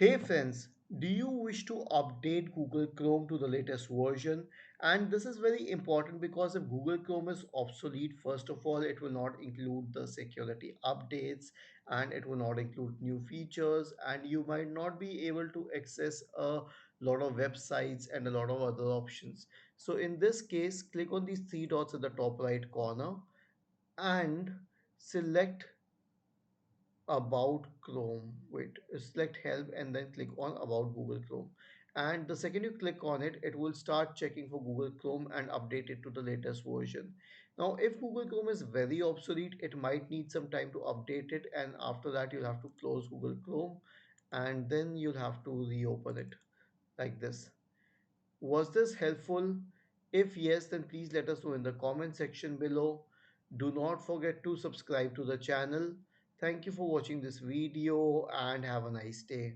Hey friends, do you wish to update Google Chrome to the latest version? And this is very important because if Google Chrome is obsolete, first of all, it will not include the security updates and it will not include new features, and you might not be able to access a lot of websites and a lot of other options. So, in this case, click on these three dots at the top right corner and select about Chrome. Wait, select help and then click on about Google Chrome. And the second you click on it, it will start checking for Google Chrome and update it to the latest version. Now, if Google Chrome is very obsolete, it might need some time to update it. And after that, you'll have to close Google Chrome and then you'll have to reopen it like this. Was this helpful? If yes, then please let us know in the comment section below. Do not forget to subscribe to the channel. Thank you for watching this video and have a nice day.